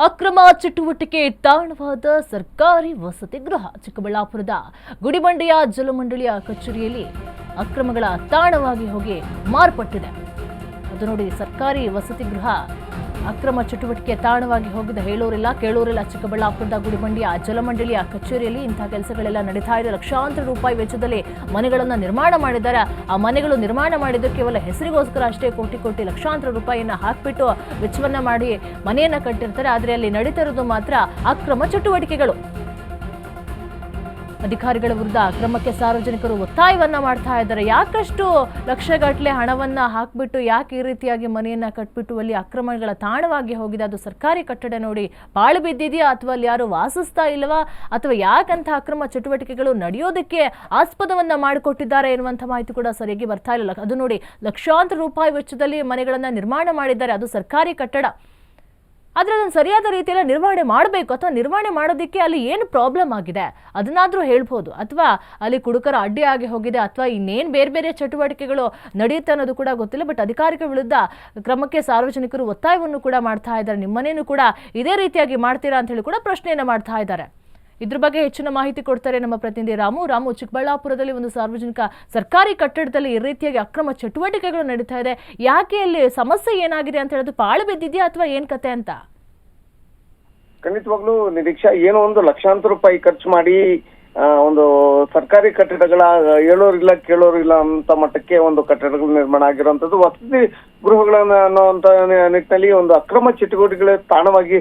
ಅಕ್ರಮ ಚಟುವಟಿಕೆ ತಾಣವಾದ ಸರ್ಕಾರಿ ವಸತಿ ಗೃಹ ಚಿಕ್ಕಬಳ್ಳಾಪುರದ ಗುಡಿಬಂಡೆಯ ಜಲಮಂಡಳಿಯ ಕಚೇರಿಯಲ್ಲಿ ಅಕ್ರಮಗಳ ತಾಣವಾಗಿ ಹೋಗಿ ಮಾರ್ಪಟ್ಟಿದೆ. ಅದು ನೋಡಿ, ಸರ್ಕಾರಿ ವಸತಿ ಗೃಹ ಅಕ್ರಮ ಚಟುವಟಿಕೆ ತಾಣವಾಗಿ ಹೋಗಿದೆ. ಹೇಳೋರಿಲ್ಲ ಕೇಳೋರಿಲ್ಲ. ಚಿಕ್ಕಬಳ್ಳಾಪುರದ ಗುಡಿಬಂಡೆಯ ಜಲಮಂಡಳಿಯ ಕಚೇರಿಯಲ್ಲಿ ಇಂತಹ ಕೆಲಸಗಳೆಲ್ಲ ನಡೀತಾ ಇದೆ. ಲಕ್ಷಾಂತರ ರೂಪಾಯಿ ವೆಚ್ಚದಲ್ಲಿ ಮನೆಗಳನ್ನು ನಿರ್ಮಾಣ ಮಾಡಿದ್ದಾರೆ. ಆ ಮನೆಗಳು ನಿರ್ಮಾಣ ಮಾಡಿದ್ದು ಕೇವಲ ಹೆಸರಿಗೋಸ್ಕರ ಅಷ್ಟೇ. ಕೋಟಿ ಲಕ್ಷಾಂತರ ರೂಪಾಯಿಯನ್ನ ಹಾಕ್ಬಿಟ್ಟು ವೆಚ್ಚವನ್ನ ಮಾಡಿ ಮನೆಯನ್ನ ಕಟ್ಟಿರ್ತಾರೆ. ಆದರೆ ಅಲ್ಲಿ ನಡೀತಾ ಇರೋದು ಮಾತ್ರ ಅಕ್ರಮ ಚಟುವಟಿಕೆಗಳು. ಅಧಿಕಾರಿಗಳ ವಿರುದ್ಧ ಕ್ರಮಕ್ಕೆ ಸಾರ್ವಜನಿಕರು ಒತ್ತಾಯವನ್ನ ಮಾಡ್ತಾ ಇದ್ದಾರೆ. ಯಾಕಷ್ಟು ಲಕ್ಷಗಟ್ಟಲೆ ಹಣವನ್ನ ಹಾಕ್ಬಿಟ್ಟು ಯಾಕೆ ಈ ರೀತಿಯಾಗಿ ಮನೆಯನ್ನ ಕಟ್ಬಿಟ್ಟು ಅಲ್ಲಿ ಅಕ್ರಮಗಳ ತಾಣವಾಗಿ ಹೋಗಿದೆ? ಅದು ಸರ್ಕಾರಿ ಕಟ್ಟಡ ನೋಡಿ, ಪಾಳು ಬಿದ್ದಿದೆಯಾ ಅಥವಾ ಅಲ್ಲಿ ಯಾರು ವಾಸಿಸ್ತಾ ಇಲ್ವಾ ಅಥವಾ ಯಾಕಂತ ಅಕ್ರಮ ಚಟುವಟಿಕೆಗಳು ನಡೆಯೋದಕ್ಕೆ ಆಸ್ಪದವನ್ನ ಮಾಡಿಕೊಟ್ಟಿದ್ದಾರೆ ಎನ್ನುವಂಥ ಮಾಹಿತಿ ಕೂಡ ಸರಿಯಾಗಿ ಬರ್ತಾ ಇಲ್ಲ. ಅದು ನೋಡಿ, ಲಕ್ಷಾಂತರ ರೂಪಾಯಿ ವೆಚ್ಚದಲ್ಲಿ ಮನೆಗಳನ್ನ ನಿರ್ಮಾಣ ಮಾಡಿದ್ದಾರೆ. ಅದು ಸರ್ಕಾರಿ ಕಟ್ಟಡ. ಆದರೆ ಅದನ್ನು ಸರಿಯಾದ ರೀತಿಯಲ್ಲಿ ನಿರ್ವಹಣೆ ಮಾಡಬೇಕು. ಅಥವಾ ನಿರ್ವಹಣೆ ಮಾಡೋದಕ್ಕೆ ಅಲ್ಲಿ ಏನು ಪ್ರಾಬ್ಲಮ್ ಆಗಿದೆ ಅದನ್ನಾದರೂ ಹೇಳ್ಬೋದು. ಅಥವಾ ಅಲ್ಲಿ ಕುಡುಕರ ಅಡ್ಡಿ ಆಗಿ ಹೋಗಿದೆ ಅಥವಾ ಇನ್ನೇನು ಬೇರೆ ಬೇರೆ ಚಟುವಟಿಕೆಗಳು ನಡೆಯುತ್ತೆ ಅನ್ನೋದು ಕೂಡ ಗೊತ್ತಿಲ್ಲ. ಬಟ್ ಅಧಿಕಾರಿಗಳ ವಿರುದ್ಧ ಕ್ರಮಕ್ಕೆ ಸಾರ್ವಜನಿಕರು ಒತ್ತಾಯವನ್ನು ಕೂಡ ಮಾಡ್ತಾ ಇದ್ದಾರೆ. ನಿಮ್ಮನೇನು ಕೂಡ ಇದೇ ರೀತಿಯಾಗಿ ಮಾಡ್ತೀರಾ ಅಂತ ಹೇಳಿ ಕೂಡ ಪ್ರಶ್ನೆಯನ್ನು ಮಾಡ್ತಾ ಇದ್ದಾರೆ. ಇದ್ರ ಬಗ್ಗೆ ಹೆಚ್ಚಿನ ಮಾಹಿತಿ ಕೊಡ್ತಾರೆ ನಮ್ಮ ಪ್ರತಿನಿಧಿ ರಾಮು. ಚಿಕ್ಕಬಳ್ಳಾಪುರದಲ್ಲಿ ಒಂದು ಸಾರ್ವಜನಿಕ ಸರ್ಕಾರಿ ಕಟ್ಟಡದಲ್ಲಿ ಈ ರೀತಿಯಾಗಿ ಅಕ್ರಮ ಚಟುವಟಿಕೆಗಳು ನಡೀತಾ ಇದೆ. ಯಾಕೆ ಅಲ್ಲಿ ಸಮಸ್ಯೆ ಏನಾಗಿದೆ ಅಂತ ಹೇಳೋದು, ಪಾಳು ಬಿದ್ದಿದೆಯಾ ಅಥವಾ ಏನ್ ಕತೆ ಅಂತ? ಖಂಡಿತವಾಗ್ಲೂ ನಿರೀಕ್ಷಾ, ಏನೋ ಒಂದು ಲಕ್ಷಾಂತರ ರೂಪಾಯಿ ಖರ್ಚು ಮಾಡಿ ಒಂದು ಸರ್ಕಾರಿ ಕಟ್ಟಡಗಳ ಹೇಳೋರಿಲ್ಲ ಕೇಳೋರಿಲ್ಲ ಅಂತ ಮಟ್ಟಕ್ಕೆ ಒಂದು ಕಟ್ಟಡಗಳು ನಿರ್ಮಾಣ ಆಗಿರುವಂತದ್ದು ವಸತಿ ಗೃಹಗಳನ್ನ ಅನ್ನುವಂತ ನಿಟ್ಟಿನಲ್ಲಿ ಒಂದು ಅಕ್ರಮ ಚಟುವಟಿಕೆಗಳ ತಾಣವಾಗಿ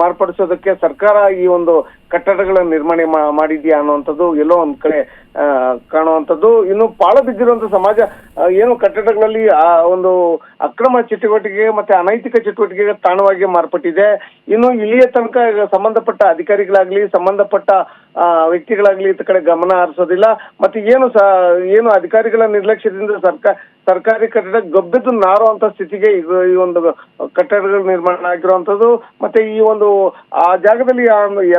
ಮಾರ್ಪಡಿಸೋದಕ್ಕೆ ಸರ್ಕಾರ ಈ ಒಂದು ಕಟ್ಟಡಗಳ ನಿರ್ಮಾಣ ಮಾಡಿದ್ಯಾ ಅನ್ನುವಂಥದ್ದು ಎಲ್ಲೋ ಒಂದ್ ಕಡೆ ಕಾಣುವಂಥದ್ದು. ಇನ್ನು ಪಾಳು ಬಿದ್ದಿರುವಂತ ಸಮಾಜ ಏನು ಕಟ್ಟಡಗಳಲ್ಲಿ ಆ ಒಂದು ಅಕ್ರಮ ಚಟುವಟಿಕೆ ಮತ್ತೆ ಅನೈತಿಕ ಚಟುವಟಿಕೆಗಳ ತಾಣವಾಗಿ ಮಾರ್ಪಟ್ಟಿದೆ. ಇನ್ನು ಇಲ್ಲಿಯ ತನಕ ಸಂಬಂಧಪಟ್ಟ ಅಧಿಕಾರಿಗಳಾಗ್ಲಿ ಸಂಬಂಧಪಟ್ಟ ವ್ಯಕ್ತಿಗಳಾಗ್ಲಿ ಇತ್ತ ಕಡೆ ಗಮನ ಹರಿಸೋದಿಲ್ಲ. ಮತ್ತೆ ಏನು ಅಧಿಕಾರಿಗಳ ನಿರ್ಲಕ್ಷ್ಯದಿಂದ ಸರ್ಕಾರಿ ಕಟ್ಟಡ ಗಬ್ಬೆದ್ದು ನಾರುವಂತ ಸ್ಥಿತಿಗೆ ಈ ಒಂದು ಕಟ್ಟಡಗಳ ನಿರ್ಮಾಣ ಆಗಿರುವಂತದ್ದು. ಮತ್ತೆ ಈ ಒಂದು ಆ ಜಾಗದಲ್ಲಿ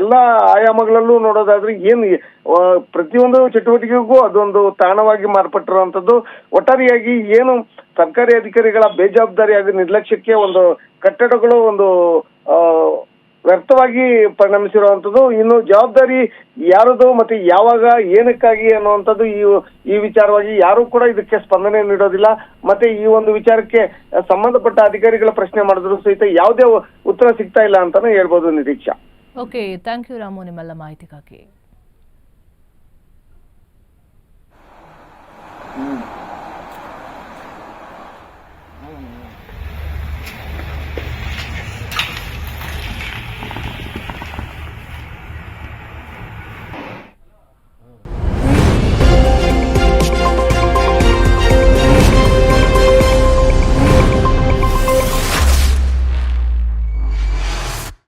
ಎಲ್ಲಾ ಆಯಾಮಗಳಲ್ಲೂ ನೋಡೋದಾದ್ರೆ ಏನು ಪ್ರತಿಯೊಂದು ಚಟುವಟಿಕೆಗೂ ಅದೊಂದು ತಾಣವಾಗಿ ಮಾರ್ಪಟ್ಟಿರುವಂತದ್ದು. ಒಟ್ಟಾರೆಯಾಗಿ ಏನು ಸರ್ಕಾರಿ ಅಧಿಕಾರಿಗಳ ಬೇಜವಾಬ್ದಾರಿಯಾಗಿ ನಿರ್ಲಕ್ಷ್ಯಕ್ಕೆ ಒಂದು ಕಟ್ಟಡಗಳು ಒಂದು ವ್ಯರ್ಥವಾಗಿ ಪರಿಣಮಿಸಿರುವಂತದ್ದು. ಇನ್ನು ಜವಾಬ್ದಾರಿ ಯಾರದು ಮತ್ತೆ ಯಾವಾಗ ಏನಕ್ಕಾಗಿ ಅನ್ನುವಂಥದ್ದು ಈ ವಿಚಾರವಾಗಿ ಯಾರು ಕೂಡ ಇದಕ್ಕೆ ಸ್ಪಂದನೆ ನೀಡೋದಿಲ್ಲ. ಮತ್ತೆ ಈ ಒಂದು ವಿಚಾರಕ್ಕೆ ಸಂಬಂಧಪಟ್ಟ ಅಧಿಕಾರಿಗಳ ಪ್ರಶ್ನೆ ಮಾಡಿದ್ರು ಸಹಿತ ಯಾವುದೇ ಉತ್ತರ ಸಿಗ್ತಾ ಇಲ್ಲ ಅಂತಾನೆ ಹೇಳ್ಬೋದು Niriksha. Okay, thank you Ramu ನಿಮ್ಮೆಲ್ಲ ಮಾಹಿತಿಗಾಗಿ.